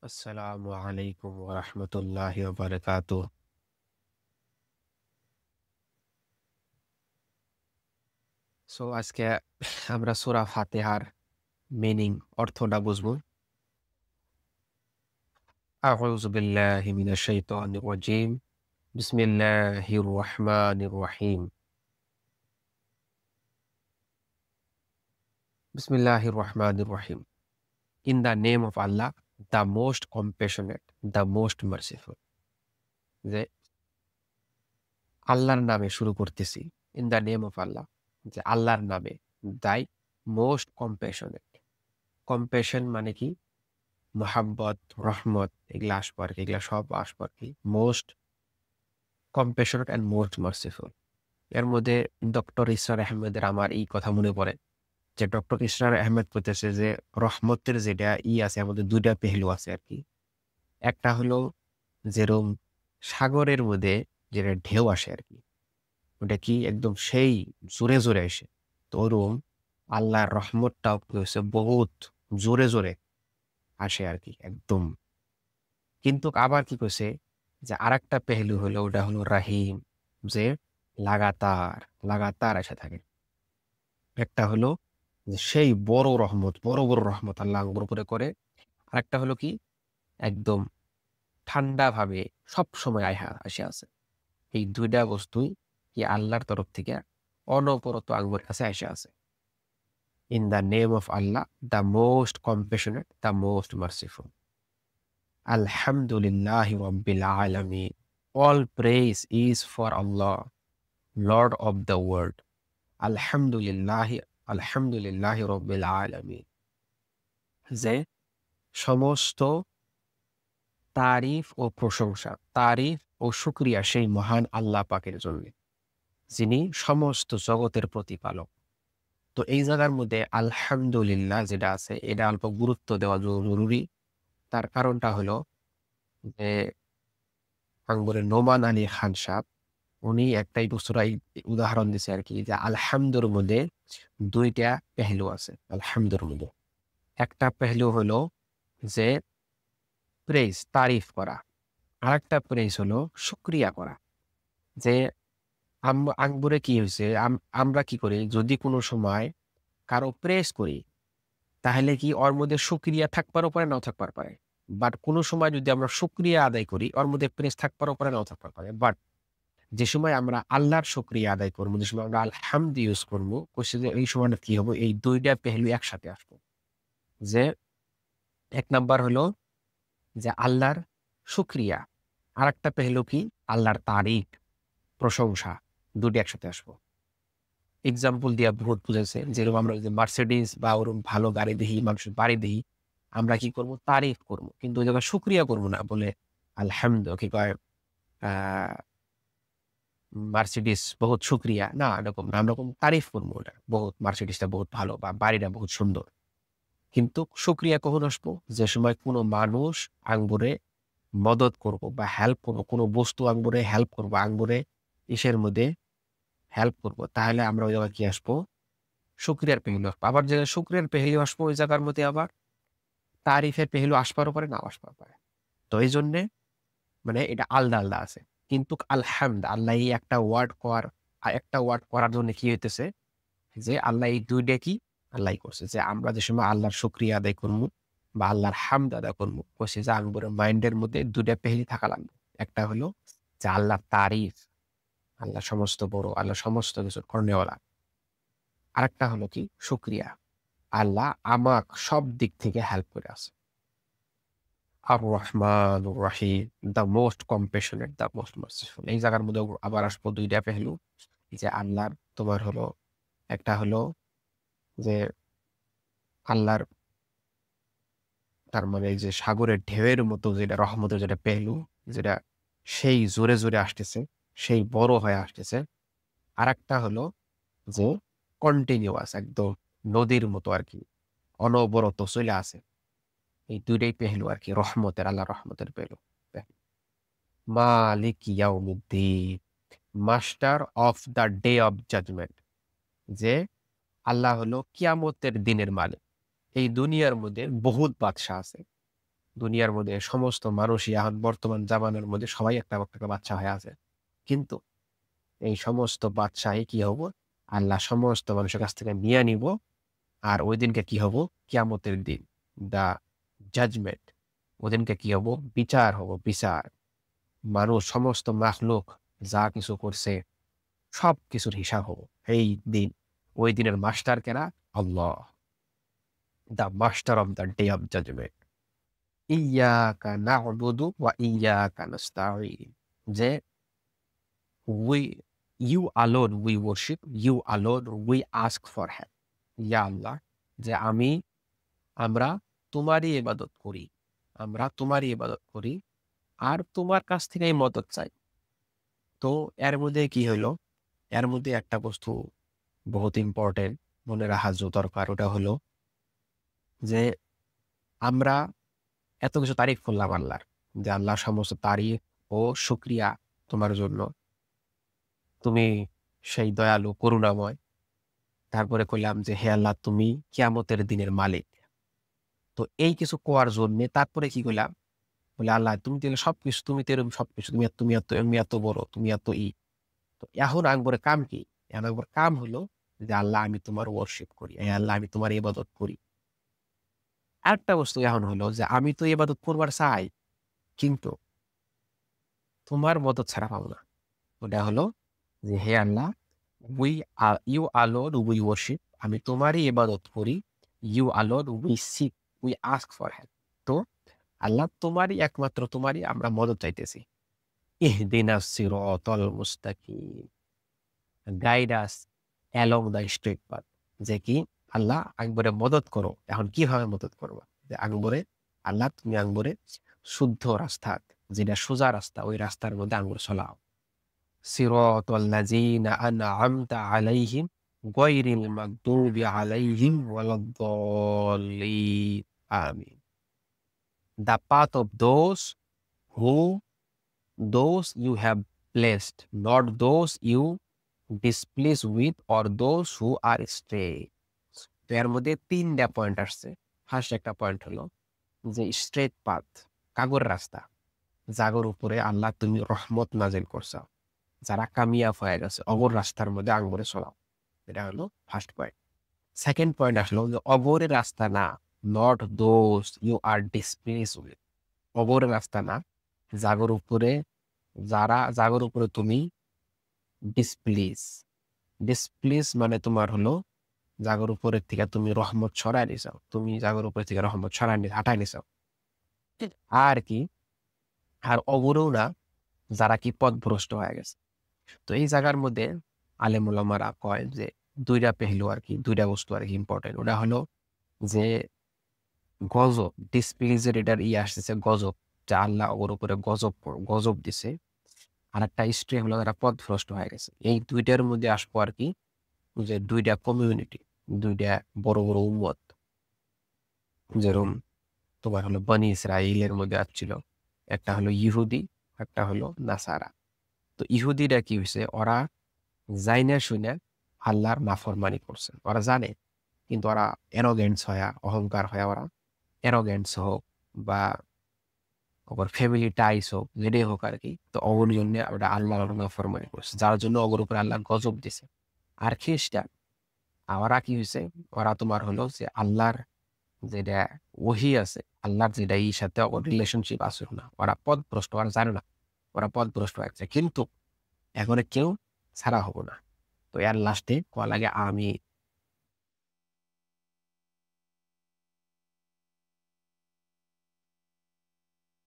আসসালামু আলাইকুম ওয়া রাহমাতুল্লাহি ওয়া বারাকাতুহু। আজকে আমরা সূরা ফাতিহার মিনিং অর্থটা বুঝবো। আউযু বিল্লাহি মিনাশ শাইতানির রাজীম। বিসমিল্লাহির রহমানির রহিম। বিসমিল্লাহির রহমানির রহিম। In the name of Allah, the most compassionate, the most merciful. যে আল্লাহর নামে শুরু করতেছি। In the name of Allah, যে আল্লাহর নামে। দাই মোস্ট কম্প্যাশনেট। কম্প্যাশন মানে কি? মোহাব্বত, রহমত এগুলা আসবো আরকি। এগুলা সব আসবো আরকি। Most compassionate and most merciful. এর মধ্যে ডক্টর ইসরার আহমেদের আমার এই কথা মনে পড়ে যে ডক্টর ইসরার আহমেদ বলতেছে যে রহমতের যেটা আছে আমাদের ২ টা পেহলু আছে আরকি। একটা হলো যেরম সাগরের মধ্যে যেটা ঢেউ আসে আরকি। ওটা কি একদম সেই জোরে, জোরে আসে। তো ওরকম আল্লাহর রহমতটাও কি হইছে বহুত জোরে, জোরে আসে আরকি একদম। কিন্তু আবার কি কইছে যে আরেকটা পেহলু হলো ওটা হলো রাহিম, যে লাগাতার, লাগাতার এসে থাকে। একটা হলো যে সেই বড় রহমত, বড়, বড় রহমত আল্লাহ আমাদের উপরে করে। আরেকটা হলো কি একদম ঠান্ডাভাবে সবসময় আসে আছে। এই ২ টা বস্তুই কি আল্লাহর তরফ থেকে অনবরত আমাদের কাছে আইসা আছে। In the name of Allah, the most compassionate, the most merciful. Alhamdulillahi Rabbil Alameen. All praise is for Allah, Lord of the world. Alhamdulillahi, Alhamdulillahi Rabbil Alameen. যে সমস্ত তারিফ ও প্রশংসা, তারিফ ও শুকরিয়া সেই মহান আল্লাহ পাকের জন্য, যিনি সমস্ত জগতের প্রতিপালক। তো এই জায়গার মধ্যে আলহামদুলিল্লাহ যেটা আছে এটা অল্প গুরুত্ব দেওয়া জরুরি। তার কারণটা হলো যে আঙ্গুরের নোমান আলী খান সাহেব উনি একটাই বস্তুটাই উদাহরণ দিছে আরকি যে আলহামদুর মধ্যে ২ টা পেহলু আছে আলহামদুর মধ্যে। একটা পেহলু হলো যে প্রেইজ, তারিফ করা। আরেকটা প্রেইজ হলো শুকরিয়া করা। যে আঙ্গুরে কি হইছে আমরা কি করি যদি কোন সময় কারো প্রেইজ করি তাহলে কি ওর মধ্যে শুকরিয়া থাকবারও পারে নাও থাকবার পারে। বাট কোন সময় যদি আমরা শুকরিয়া আদায় করি ওর মধ্যে প্রেইজ থাকবারও পারে নাও থাকবার পারে। বাট যে সময় আমরা আল্লাহর শুকরিয়া আদায় করবো, যে সময় আমরা আলহামদ ইউজ করবো, কইছে যে এই সময়টা কি হবে? এই ২ টা পেহলু একসাথে আসবো। যে ১ নাম্বার হলো যে আল্লাহর শুকরিয়া। আরেকটা পেহলু কি? আল্লাহর তারিফ, প্রশংসা ২ টা একসাথে আসবো। এক্সাম্পল দিয়া বহুত বুঝাইছে। যেরকম আমরা যদি মার্সিডিজ বা ওরকম ভালো গাড়ি দেখি, মানুষের বাড়ি দেখি, আমরা কি করবো? তারিফ করবো। কিন্তু ওই জায়গায় শুকরিয়া করবো না। বলে কি কয় আ মার্সিডিস বহুত শুকরিয়া। না, এরকম না। আমরা এরকম তারিফ করবো ওটার। বহুত মার্সিডিসটা বহুত ভালো বা বাড়িটা বহুত সুন্দর। কিন্তু শুকরিয়া কখন আসবো? যে সময় কোনো মানুষ আঙ্গুরে মদদ করবো বা হেল্প করবো। কোনো বস্তু আঙ্গুরে হেল্প করবো। আঙ্গুরে ইসের মধ্যে হেল্প করবো। তাহলে আমরা ওই জায়গায় কি আসবো? শুকরিয়ার পেহেলু আসবো। আবার যে শুকরিয়ার পেহেলু আসবো ওই জায়গার মধ্যে আবার তারিফের পেহেলু আসবারও পারে, নাও আসবার পারে। তো এইজন্যে মানে এটা আলাদা, আলাদা আছে। কিন্তু আল্লাহ এই একটা ওয়ার্ড একটা ওয়ার্ড করার জন্য কি হইতেছে? যে আল্লাহ এই ২ টা কি আল্লাহই করছে। যে আমরা যে সময় আল্লাহর শুকরিয়া আদায় করমু বা আল্লাহর হামদ আদায় করমু, কইছে যে আমগরে মাইন্ডের মধ্যে ২ টা পেহেলি থাকা লাগবে। একটা হলো যে আল্লাহর তারিফ, আল্লাহ সমস্ত বড়, আল্লাহ সমস্ত কিছুর কর্নেওয়ালা। আরেকটা হলো কি? শুকরিয়া। আল্লাহ আমাক সব দিক থেকে হেল্প করে আছে। আর রহমানুর রহিম, the most compassionate, the most merciful. এই জায়গার মধ্যে আবার আসবো ২ টা পেহলু। যে আল্লাহর তোমার হলো একটা হলো যে আল্লাহর তার মানে এই যে সাগরের ঢেউয়ের মতো যেটা রহমতের যেটা পেহলু, যেটা সেই জোরে, জোরে আসতেছে, সেই বড় হয়ে আসতেছে। আরেকটা হলো যে কন্টিনিউয়াস একদম নদীর মতো আরকি। অনবরত চইলা আছে। এই ২ টাই পেহলু আরকি রহমতের, আল্লাহর রহমতের পেহলু। মালিক ইয়াউমিদ্দিন, master of the day of judgement. যে আল্লাহ হলো কিয়ামতের দিনের মালিক। এই দুনিয়ার মধ্যে বহুত বাদশা আছে। দুনিয়ার মধ্যে সমস্ত মানুষই এখন বর্তমান জামানার মধ্যে সবাই একটা একটা বাচ্চা হয়ে আছে। কিন্তু এই সমস্ত বাদশাহী কি হবো? আল্লাহ সমস্ত মানুষের কাছ থেকে নিয়ে নিব। আর ওই দিনকে কি হবো? কিয়ামতের দিন। The judgement. ওদিনকে কি হবো? বিচার হবো, বিচার। মানুষ সমস্ত মাখলুক যা কিছু করছে সবকিছুর হিসাব হবো। এই দিন। ওই দিনের মাস্টার কেনা? Allah. The master of the day of judgement. ইয়াকা না'বুদু ওয়া ইয়াকা নাস্তাঈন। যে we you alone we worship, you alone we ask for help. ইয়া আল্লাহ, যে আমরা তোমারই ইবাদত করি। আমরা তোমারই ইবাদত করি। আর তোমার কাছ থেকেই মদদ চাই। তো এর মধ্যে কি হইলো? এর মধ্যে একটা বস্তু বহুত ইম্পোর্টেন্ট মনে রাখা দরকার। ওটা হলো যে আমরা এত কিছু তারিফ করলাম আল্লাহর। যে আল্লাহ সমস্ত তারিফ ও শুকরিয়া তোমার জন্য। তুমি সেই দয়ালু, করুণাময়। তারপরে কইলাম যে, "হে আল্লাহ তুমি কিয়ামতের দিনের মালিক।" তো এই কিছু কোয়ার জন্যে তারপরে কি কইলাম? বলে, "আল্লাহ তুমি তো এগুলো সবকিছু, তুমি তো এরকম সবকিছু। তুমি এত বড়, তুমি এত ই।" তো এখন আকবরের কাম কি? এখন আকবরের কাম হলো যে, "আল্লাহ আমি তোমার ওয়ারশিপ করি। এ আল্লাহ আমি তোমার ইবাদত করি।" আরেকটা বস্তু এখন হলো যে, আমি তো ইবাদত করবার চাই, কিন্তু তোমার মদদ ছাড়া পাবো না। ওটা হলো যে, "হে আল্লাহ, you alone we worship." আমি তোমারই ইবাদত করি। You alone we seek, we ask for help. তো আল্লাহ তোমারই একমাত্র তোমারই আমরা মদদ চাইতেছি। ইহদিনাস সিরাতাল মুস্তাকিম। Guide us along the straight path. যে কি আল্লাহ আকবরে মদদ করো। এখন কিভাবে মদদ করবা? যে আকবরে আল্লাহ তুমি আকবরে শুদ্ধ রাস্তা, যেটা সোজা রাস্তা, ওই রাস্তার মধ্যে আকবর চলাও। সিরাতাল লাযিনা আন'আমতা আলাইহিম গায়রিল মাগদুবি আলাইহিম ওয়ালাদ-দাল্লিন। আমিন। The path of those you have blessed, not those you displeased with or those who are stray. তো এর মধ্যে ৩ টা পয়েন্ট আসছে। ফার্স্ট একটা পয়েন্ট হলো যে স্ট্রেইট পাথ, কাগর রাস্তা। যাগর উপরে আল্লাহ তুমি রহমত নাজিল করছাও। যারা কামিয়াব হয়ে গেছে, অগর রাস্তার মধ্যে আকবরে চলাও। এটা হলো ফার্স্ট পয়েন্ট। সেকেন্ড পয়েন্ট আসলো যে অগরের রাস্তা না, not those you are displaced with. অগরের রাস্তা না, জাগর উপরে জাগর উপরে তুমি ডিসপ্লেস। ডিসপ্লেস মানে তোমার হলো জাগর উপরের থেকে তুমি রহমত ছড়ায় নিছাও। তুমি জাগর উপর থেকে রহমত হাঁটায় নিছাও। আর কি? আর অগরেও না, যারা কি পথভ্রষ্ট হয়ে গেছে। তো এই জায়গার মধ্যে আলেম ওলামারা কয় যে ২ টা পেহলু আরকি, ২ টা বস্তু আরকি ইম্পোর্টেন্ট। ওটা হলো যে গজব, ডিসপ্লেজের এটার আসতেছে গজব। যে আল্লাহ ওর উপরে গজব দিছে। আরেকটা স্ট্রে হলো যারা পথভ্রষ্ট হয়ে গেছে। এই ২ টার মধ্যে আসবো আরকি যে ২ টা কমিউনিটি, ২ টা বড়, বড় উম্মত। যেরকম তোমার হলো বনী ইসরাঈলের মধ্যে আসছিল। একটা হলো ইহুদি, একটা হলো নাসারা। তো ইহুদিরা কি হইছে? ওরা যাইনা শুইনা আল্লাহর নাফরমানি করছে। ওরা জানে, কিন্তু ওরা অ্যারোগেন্স হয়া, অহংকার হয়া ওরা অ্যারোগেন্স হোক বা ওর ফ্যামিলি টাইস হোক, যেটাই হোক আরকি। তো ওর জন্য ওরা আল্লাহর নাফরমানি করছে। যার জন্য ওর উপরে আল্লাহ গজব দিছে। আর খ্রিস্টান, ওরা কি হইছে? ওরা তোমার হলো যে আল্লাহর যেটা ওহী আছে, আল্লাহর যেটা সাথে ওর রিলেশনশিপ আছে না। ওরা পথভ্রষ্ট, ওরা জানে না। ওরা পথভ্রষ্ট হয়েছে। কিন্তু এখন কেউ ছাড়া হবো না। তো এর লাস্টে কোয়া লাগে আমিন।